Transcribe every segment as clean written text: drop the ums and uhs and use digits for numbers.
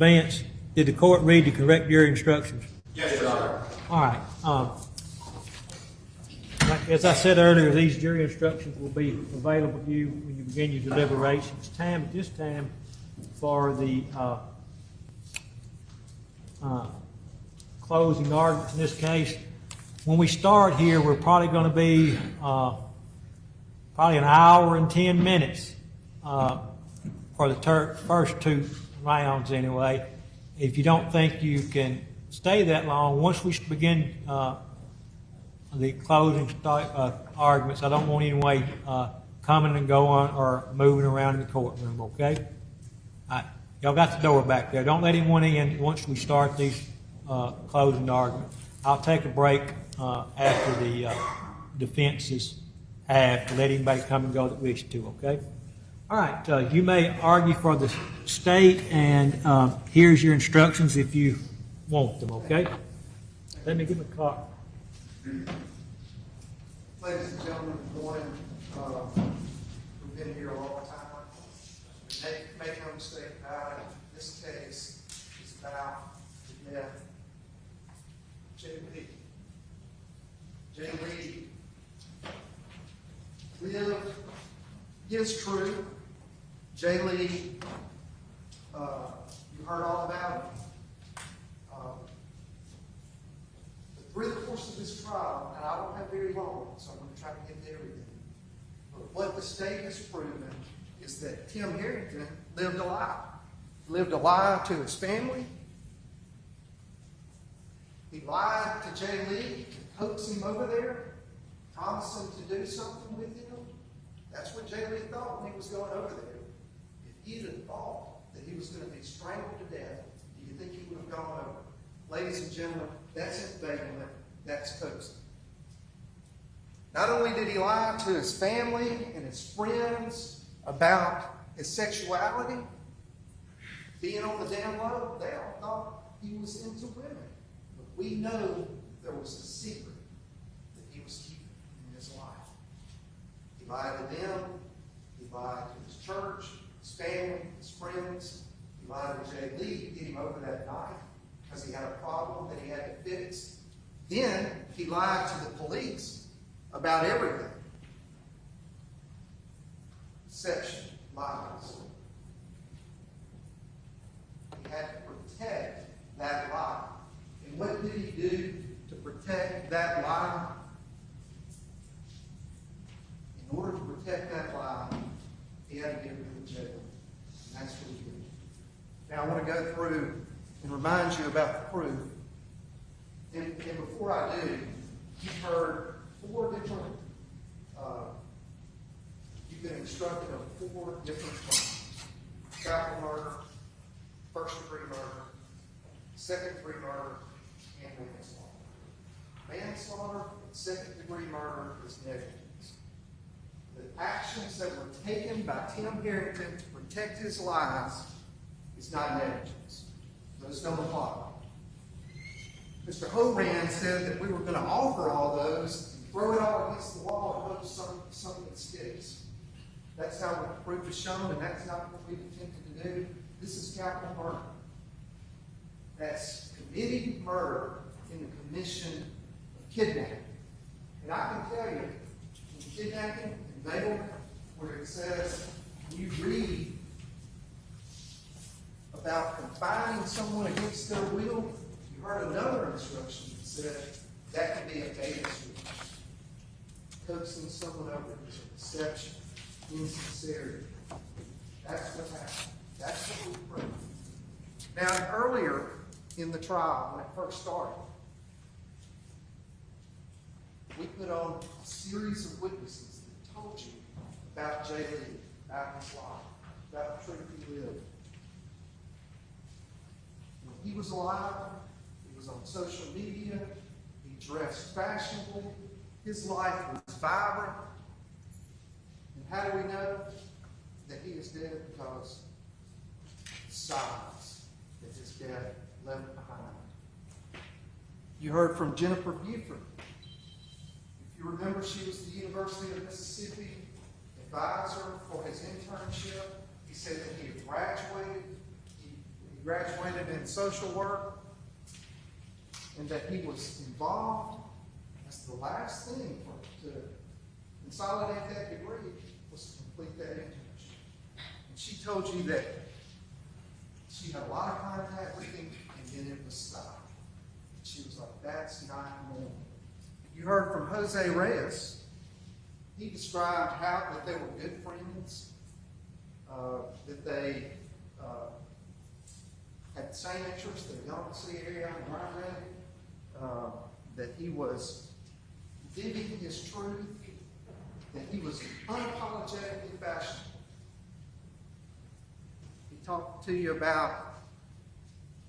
Vance, did the court read the correct jury instructions? Yes, Your Honor. All right. As I said earlier, these jury instructions will be available to you when you begin your deliberations. At this time for the closing arguments in this case. When we start here, we're probably going to be probably an hour and 10 minutes for the first two rounds anyway. If you don't think you can stay that long, once we begin the closing arguments, I don't want anybody coming and going or moving around in the courtroom, okay? All right. Y'all got the door back there. Don't let anyone in once we start these closing arguments. I'll take a break after the defenses have to let anybody come and go that wish to, okay? All right, you may argue for the state, and here's your instructions if you want them, okay? Let me get my card. Ladies and gentlemen, good morning. We've been here a long time. Make no mistake about it. This case is about the death of Jimmie. Jimmie lived his truth. Jay Lee, you heard all about it. Through the course of this trial, and I don't have very long, so I'm going to try to get to everything. But what the state has proven is that Tim Harrington lived a lie. Lived a lie to his family. He lied to Jay Lee to coax him over there, promised him to do something with him. That's what Jay Lee thought when he was going over there. If he'd have thought that he was going to be strangled to death, do you think he would have gone over? Ladies and gentlemen, that's embezzlement, that's coaxing. Not only did he lie to his family and his friends about his sexuality, being on the down low, they all thought he was into women. But we know there was a secret that he was keeping in his life. He lied to them, he lied to his church, his family, his friends. He lied to Jay Lee to get him over that night because he had a problem that he had to fix. Then he lied to the police about everything. Deception, lies. He had to protect that lie. And what did he do to protect that lie? In order to protect that lie, he had to get rid of the jail. And that's what he did. Now I want to go through and remind you about the proof. And before I do, you've heard four different, you've been instructed on four different crimes. Capital murder, first-degree murder, second-degree murder, and manslaughter. Manslaughter and second-degree murder is negligence. The actions that were taken by Tim Harrington to protect his lies is not negligence. Those don't apply. Mr. Horan said that we were going to offer all those and throw it all against the wall and hope something sticks. That's not what the proof is shown, and that's not what we've attempted to do. This is capital murder. That's committing murder in the commission of kidnapping. And I can tell you, in kidnapping, embezzlement, where it says, you read about confining someone against their will, you heard another instruction that said that can be a bait and switch. Coaxing someone over is a deception, insincerity. That's what happened. That's what we proved. Now, earlier in the trial, when it first started, we put on a series of witnesses that told you about Jay Lee, about his life, about the truth he lived. When he was alive, he was on social media, he dressed fashionably, his life was vibrant. And how do we know that he is dead? Because the signs that his death left behind. You heard from Jennifer Buford. If you remember, she was the University of Mississippi advisor for his internship. He said that he had graduated. He he graduated in social work, and that he was involved. That's the last thing to consolidate that degree was to complete that internship. And she told you that she had a lot of contact with him, and then it was stopped. She was like, that's not normal. You heard from Jose Reyes. He described how that they were good friends, that they had the same interests, they gone to see area and learned it, that he was living his truth, that he was unapologetically fashionable. He talked to you about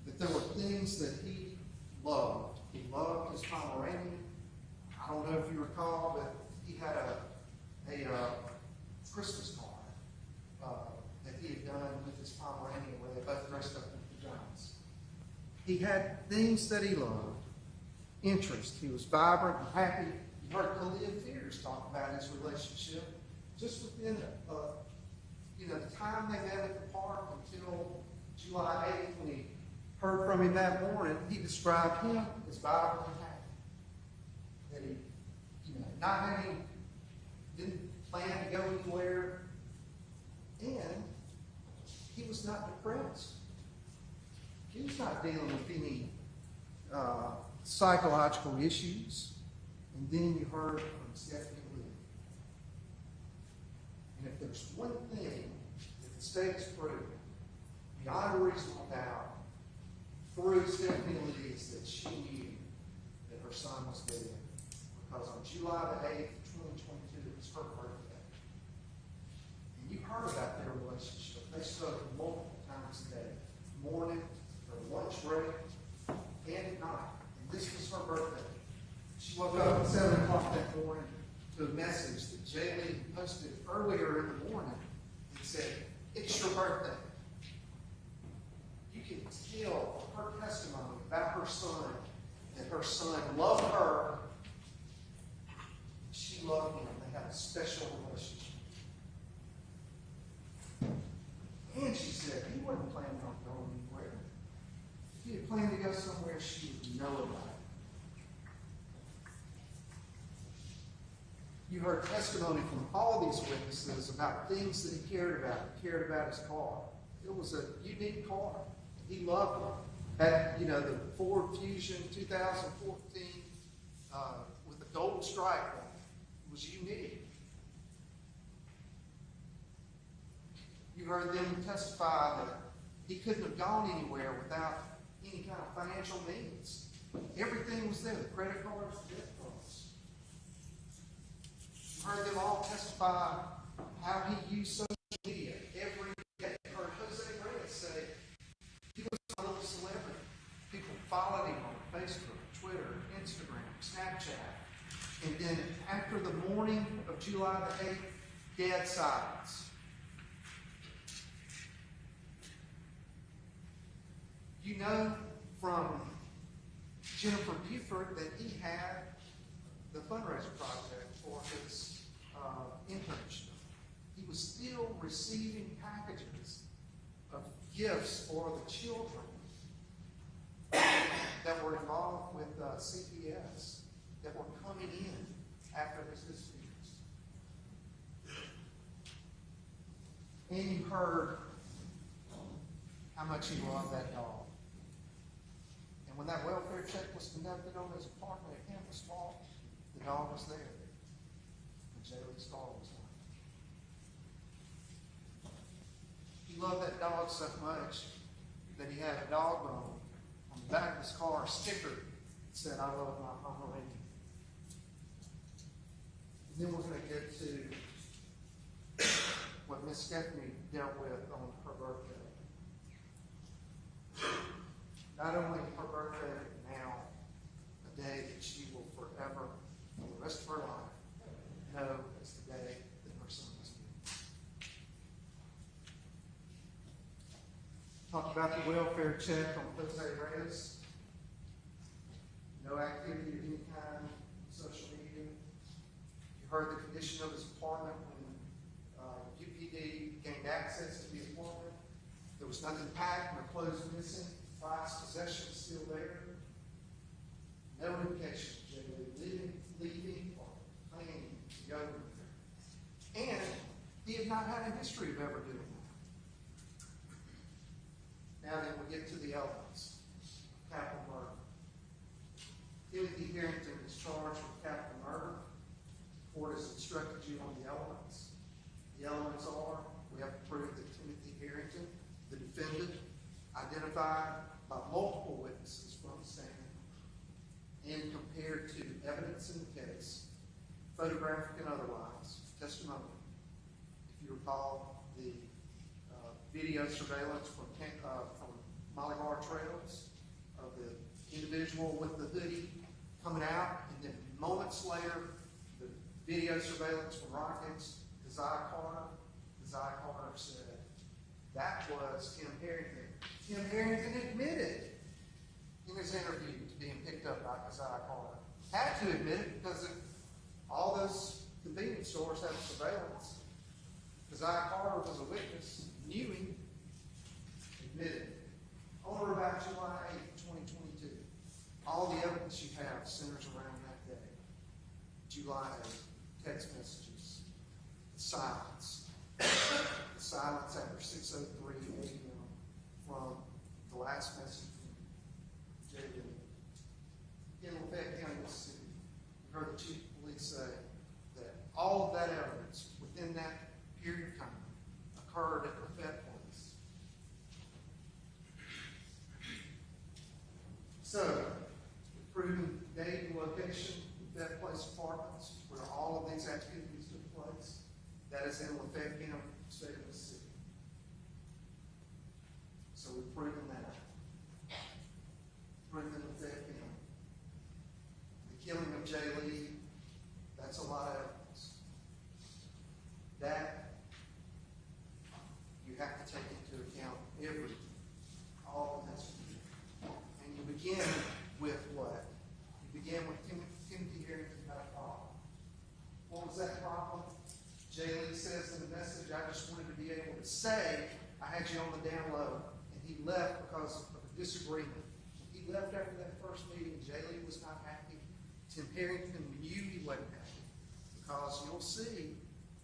that there were things that he loved. He loved his Pomeranian. I don't know if you recall, but he had a Christmas card that he had done with his Pomeranian where they both dressed up in pajamas. He had things that he loved, interest. He was vibrant and happy. You heard Khalid Fears talk about his relationship just within the time they met at the park until July 8th when he heard from him that morning. He described him as vibrant and happy. That he, didn't plan to go anywhere, and he was not depressed. He was not dealing with any psychological issues. And then you heard from Stephanie Lee. And if there's one thing that the state has proved beyond a reasonable doubt through Stephanie Lee is that she knew that her son was dead. Because on July the 8th, 2022, it was her birthday. And you heard about their relationship. They spoke multiple times a day, morning, or lunch break, and at night. And this was her birthday. She woke up at 7 o'clock that morning to a message that Jay Lee posted earlier in the morning and said, "It's your birthday." You can tell from her testimony about her son that her son loved her. She loved him. They had a special relationship. And she said he wasn't planning on going anywhere. If he had planned to go somewhere, she would know about it. You heard testimony from all these witnesses about things that he cared about. He cared about his car. It was a unique car. He loved it. Had, the Ford Fusion 2014 with the gold stripe on it. It was unique. You heard them testify that he couldn't have gone anywhere without any kind of financial means. Everything was there. The credit cards, the debt cards. You heard them all testify how he used social media every day. You heard Jose Reyes say he was a little celebrity. People followed him on Facebook, Twitter, Instagram, Snapchat. And then after the morning of July the 8th, dead silence. You know from Jennifer Buford that he had the fundraiser project for his internship. He was still receiving packages of gifts for the children that were involved with CPS that were coming in after his disappearance. And you heard how much he loved that dog. And when that welfare check was conducted on his apartment at Campus Park, the dog was there. And Jaylee's dog was there. He loved that dog so much that he had a dog bone on the back of his car, a sticker that said, "I love my Pomeranian." And then we're going to get to what Miss Stephanie dealt with on her birthday. Not only her birthday, but now a day that she will forever, for the rest of her life, know as the day that her son was born. Talked about the welfare check on Jose Reyes. No activity of any kind on social media. You heard the condition of his apartment when UPD gained access to the apartment. There was nothing packed, no clothes missing, prized possessions still there. No indication of Jay leaving or planning to go there. And he had not had a history of ever doing that. Now then we get to the elements. Capital murder. Timothy Harrington is charged with capital murder. The court has instructed you on the elements. The elements are, we have to prove that Timothy Harrington, the defendant, identified by multiple witnesses from the stand and compared to evidence in the case, photographic and otherwise, testimony. If you recall the video surveillance from Molly Bar trails of the individual with the hoodie coming out, and then moments later, the video surveillance from Rockets, Keziah Carter said, that was Tim Harrington. Tim Harrington admitted in his interview to being picked up by Keziah Carter. Had to admit it because all those convenience stores had surveillance. Keziah Carter was a witness, knew him, admitted. On or about July 8, 2022, all the evidence you have centers around that day. July 8, text messages, silence. The silence after 6:03 a.m. from the last message from Sheldon. In Lafayette County, Mississippi, you heard the chief of police say that all of that evidence within that period of time occurred at Lafayette Police. So, proving date and location, Lafayette Place Apartments, where all of these activities took place, that is in Lafayette County, state of Mississippi. So we've proven that. Proven Lafayette County. The killing of Jay Lee, that's a lot of evidence. That you have to take into account all of this. And you begin with what? You begin with Timothy Harrington had a problem. What was that problem? Jay Lee says in the message, I just wanted to be able to say I had you on the down low. And he left because of a disagreement. When he left after that first meeting, Jay Lee was not happy. Tim Harrington knew he wasn't happy because you'll see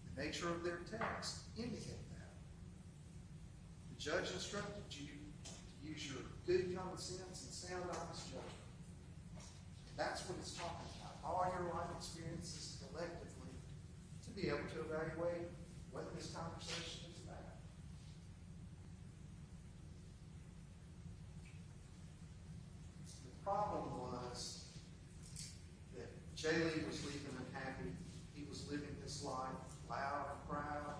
the nature of their text indicate that. The judge instructed you to use your good common sense and sound honest judgment. And that's what it's talking about. All your life experiences collectively to be able to evaluate what this conversation is about. The problem was that Jay Lee was leaving unhappy. He was living this life loud and proud.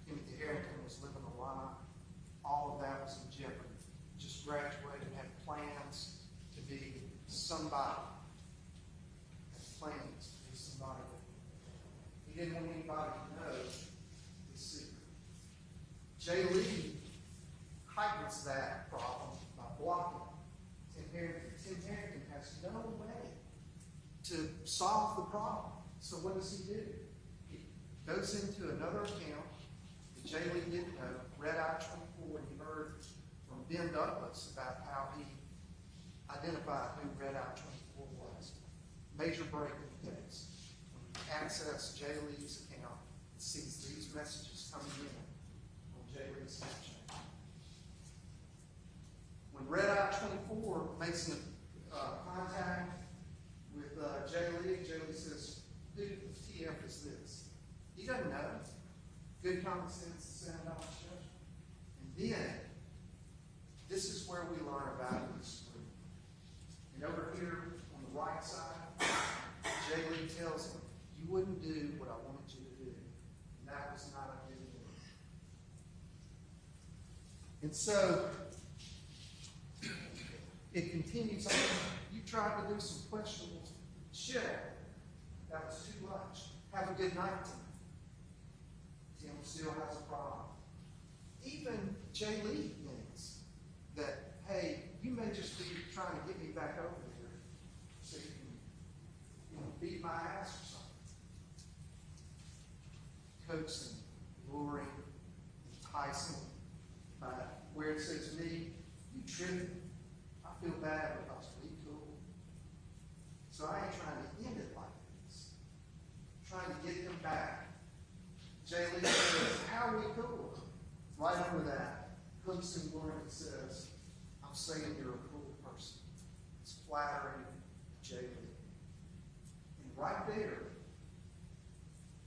Timothy Harrington was living a lie. All of that was in jeopardy. Just graduated, had plans to be somebody. Had plans to be somebody. He didn't want anybody to know his secret. Jay Lee heightens that problem by blocking Tim Harrington. Tim Harrington has no way to solve the problem. So what does he do? He goes into another account that Jay Lee didn't know, Red Eye 24, and he heard from Ben Douglas about how he identified who Red Eye 24 was. Major break in the case. Access Jay Lee's account and sees these messages coming in on Jay Lee's Snapchat. When Red Eye 24 makes contact with Jay Lee says, "Who the TF is this?" He doesn't know. Good common sense and sound honest judgment. And then, this is where we learn about this group. And over here on the right side, Jay Lee tells him, "You wouldn't do what I wanted you to do." And that was not a good thing. And so, it continues on. You tried to do some questionable shit. That was too much. Have a good night, Tim. Tim still has a problem. Even Jay Lee thinks that, hey, you may just be trying to get me back over here so you can beat my ass or something. Coaxing, luring, enticing, said, I feel bad because we cool. So I ain't trying to end it like this. I'm trying to get them back. Jay Lee says, how are we cool? Right under that, hooks and word says, I'm saying you're a cool person. It's flattering Jay Lee. And right there,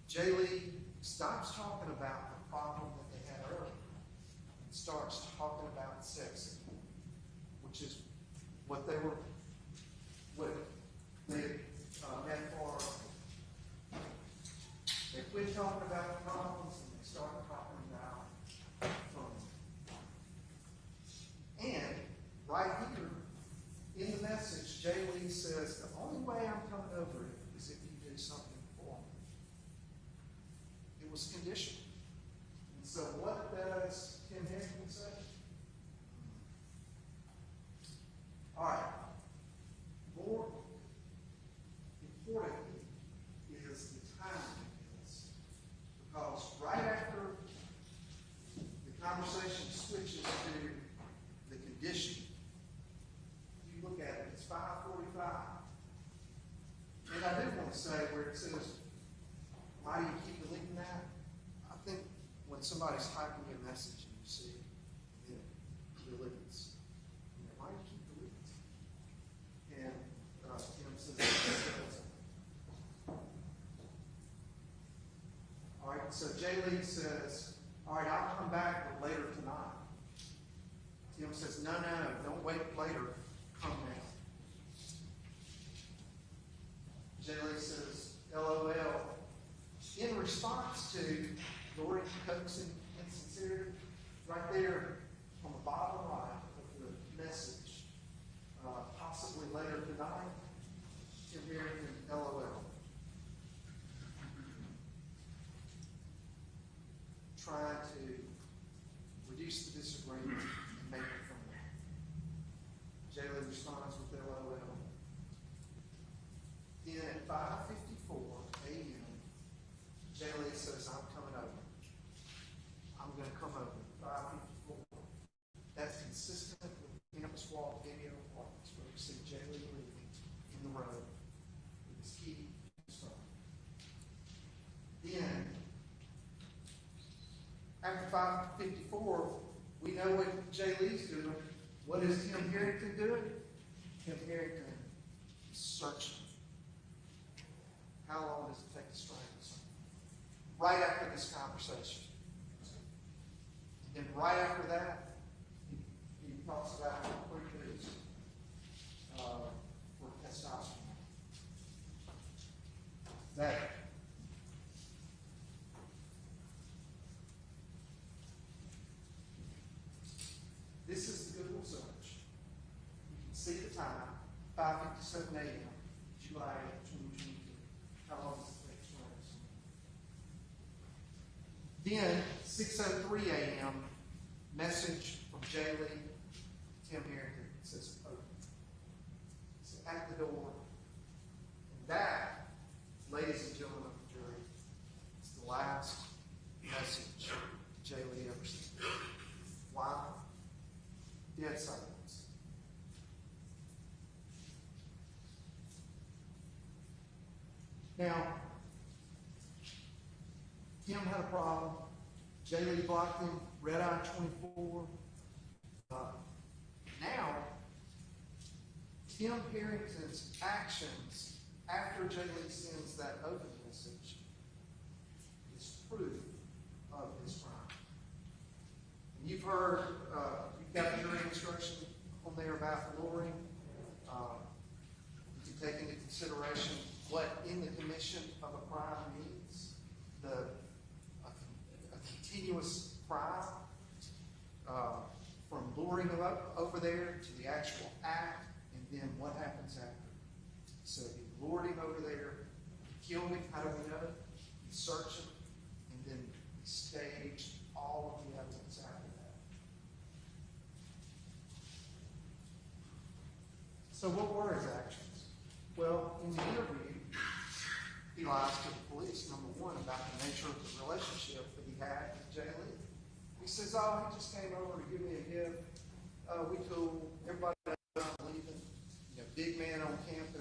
Jay Lee stops talking about the problem that they had earlier and starts talking about sex, which is what they had for. They quit talking about the problems and they started talking about fun. And right here in the message, Jay Lee says, the only way I'm coming over it is if you do something for me. It was conditional. And so what does Tim Harrington say? All right. More importantly is the timing of this. Because right after the conversation switches to the condition, if you look at it, it's 5:45. And I do want to say where it says, why do you keep deleting that? I think when somebody's typing you a message and you see it deletes, why do you keep deleting it? And Tim says, all right, so Jay Lee says, all right, I'll come back but later tonight. Tim says, no, don't wait later, come now. Jay Lee says, LOL. In response to Lori coaxing insincerity, right there on the bottom right of the message, possibly later tonight, Tim Harrington, LOL. Trying to reduce the disagreement and make it from there. Jay Lee responds with LOL. Then at 5:54 a.m., Jay Lee says, I'm coming over. I'm going to come over at 5:54. That's consistent with the campus walk video reports where we see Jay Lee leaving in the road with his key and stuff. Then, after 5:54, we know what Jay Lee's doing. What is Tim Harrington doing? Tim Harrington is searching. How long does it take to strangle someone? Right after this conversation. And then right after that, he talks about what he does for testosterone. That this is the Google search. You can see the time, 5:57 a.m., July 2022. How long does it take to strangle someone? Then, 6:03 a.m., message from Jay Lee, Tim Harrington, says open. It's at the door. And that, ladies and gentlemen of the jury, is the last message Jay Lee ever sent. Why? Dead silence. Now, Tim had a problem. Jay Lee blocked him. Red Eye 24. Now, Tim Harrington's actions after Jay Lee sends that open message is proof of his crime. And you've heard, you've got the jury instruction on there about luring. You can take into consideration what in the commission of a crime means. A continuous crime from luring him over there to the actual act, and then what happens after. So he lured him over there, he killed him, how do we know? He searched him, and then he staged all of the evidence after that. So what were his actions? Well, in the interview, he lies to the police, number one, about the nature of the relationship that he had with Jay Lee. He says, oh, he just came over to give me a gift. We cool.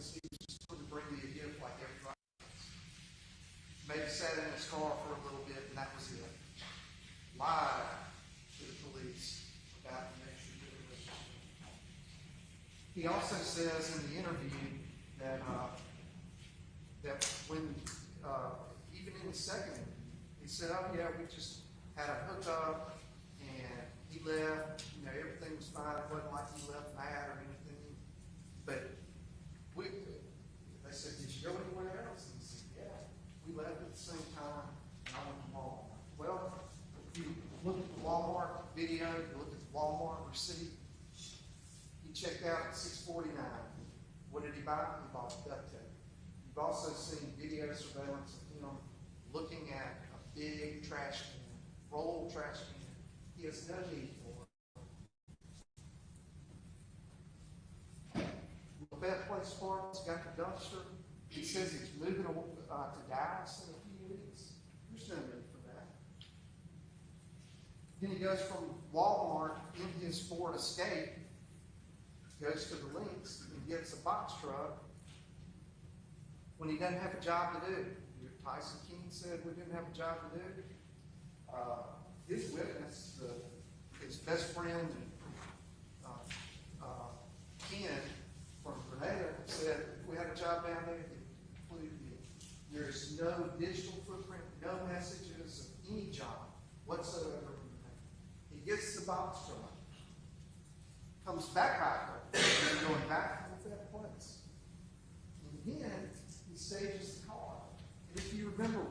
because he was just going to bring me a gift like everybody else. Maybe sat in his car for a little bit, and that was it. Lied to the police about the extrajudicial. He also says in the interview that that when even in the second interview, he said, "Oh yeah, we just had a hookup, and he left. You know, everything was fine. It wasn't like he left mad or anything." But they said, "Did you go anywhere else?" And he said, "Yeah, we left at the same time, and I went to Walmart." Well, if you look at the Walmart video, you look at the Walmart receipt, he checked out at 6:49. What did he buy? He bought duct tape. You've also seen video surveillance of him looking at a big trash can, rolled trash can. He has no need for it. Lafayette Place Park's got the dumpster. He says he's moving to Dallas in a few weeks. There's no need for that. Then he goes from Walmart in his Ford Escape, goes to the Links and gets a box truck when he doesn't have a job to do. Tyson King said we didn't have a job to do. His witness, his best friend, Ken from Grenada, said if we had a job down there, it included it. There's no digital footprint, no messages of any job whatsoever. He gets the box truck, comes back out there, and going back to that place. And then he stages the car. And if you remember,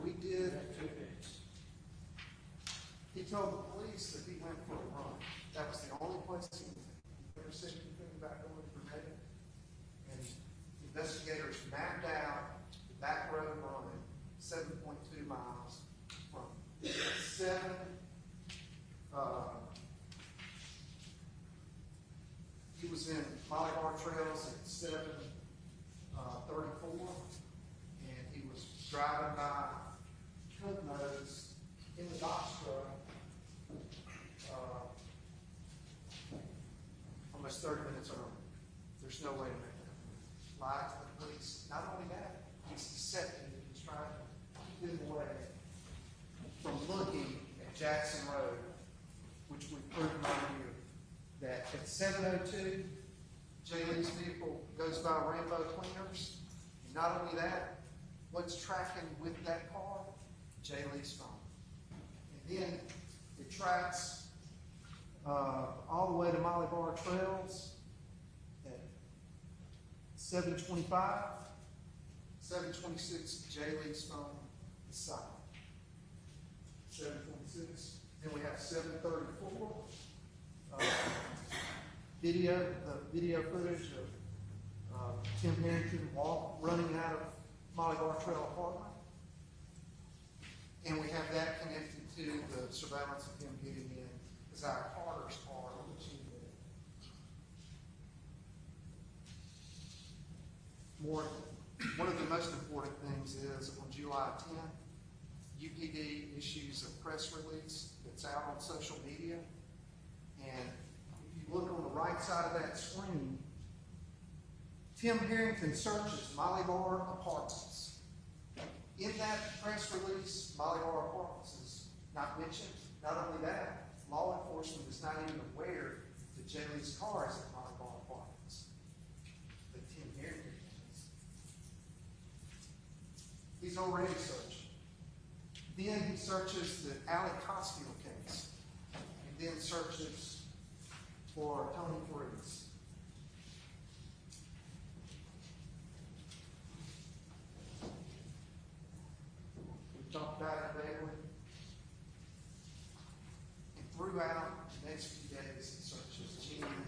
he told the police that he went for a run. That was the only place he went. He never said anything about going to Grenada. And investigators mapped out the back road run, 7.2 miles from 7. He was in Molly Bar Trails at 7:34, and he was driving by Cooknose in the box truck almost 30 minutes early. There's no way to make that. Lied to the police. Not only that, he's deceptive. He's trying to keep them away from looking at Jackson Road, which we proved right here. That at 7:02, Jay Lee's vehicle goes by Rainbow Cleaners. And not only that, what's tracking with that car? Jay Lee's phone. And then it tracks all the way to Molly Bar Trails at 7:25. 7:26, Jay Lee's phone is silent. 7:26. Then we have 7:34. The video footage of Tim Harrington running out of Molly Bar Trail apartment. And we have that connected to the surveillance of him getting in Isaiah Carter's car, which he did. One of the most important things is on July 10th, UPD issues a press release that's out on social media. And if you look on the right side of that screen, Tim Harrington searches Molly Bar Apartments. In that press release, Molly Bar Apartments is not mentioned. Not only that, law enforcement is not even aware that Jay Lee's car is at Molly Bar Apartments. But Tim Harrington is. He's already searching. Then he searches the Allie Costiel case. And then searches for Tony Freeze. We talked about it today. And throughout the next few days, he searches Jimmie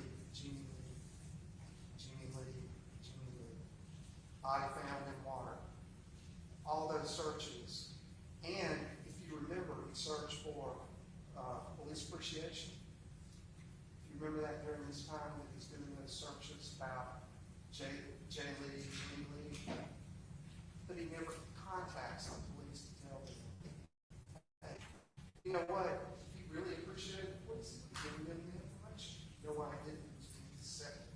Lee, body found in water. All those searches. And if you remember, he searched for police appreciation. If you remember that during this time that he's doing those searches about Jay Lee, Jimmie Lee, but he never contacts the police to tell them, hey, you know what? If he really appreciated the police, he would give them the information. You know why he didn't? He was being deceptive.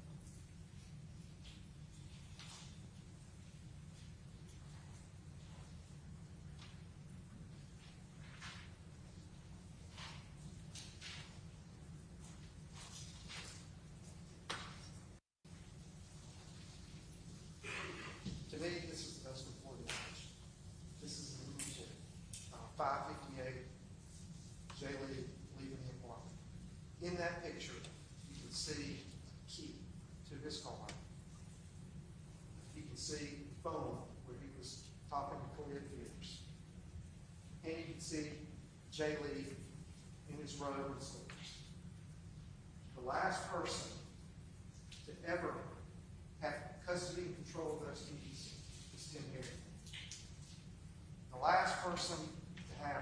see the phone where he was talking to Clea Fierce. And you can see Jay Lee in his robe and slippers. The last person to ever have custody and control of those keys is Tim Harrington. The last person to have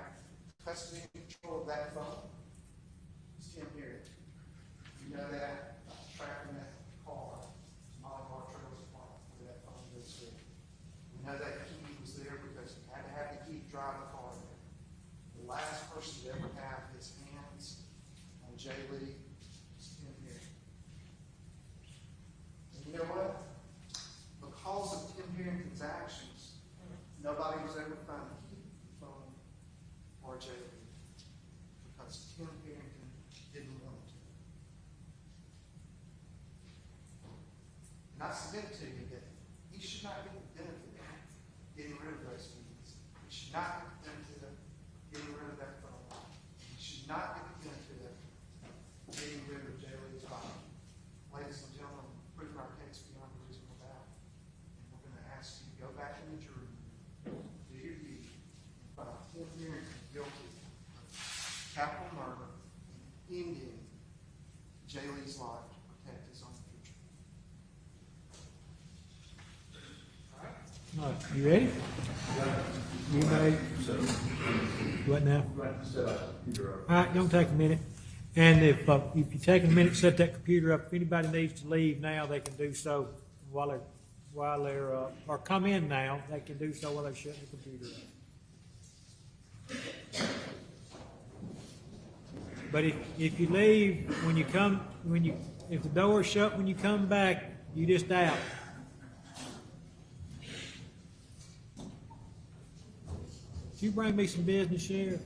custody and control of that phone is Tim Harrington. You know that by tracking that car, Molly Bar Trails Park, where that phone goes there. We know that key was there because you had to have the key to drive the car there. The last person to ever have his hands on Jay Lee is Tim Harrington. And you know what? Because of Tim Harrington's actions, nobody was able to find the key, phone, or Jay Lee. Because Tim Harrington didn't want to. And I submit to you that he should not get the benefit of getting rid of those keys. He should not get the benefit of getting rid of that phone. He should not get the benefit of getting rid of Jay Lee's body. Ladies and gentlemen, proving our case beyond a reasonable doubt. And we're going to ask you to go back in the jury room, do your duty, and find Tim Harrington guilty of capital murder and ending Jay Lee's life to protect his own future. All right, you ready? You may. What now? All right, don't take a minute. And if you take a minute, set that computer up. If anybody needs to leave now, they can do so while they're or come in now. They can do so while they're shutting the computer up. But if you leave if the door's shut when you come back, you just out. Did you bring me some business, Sheriff?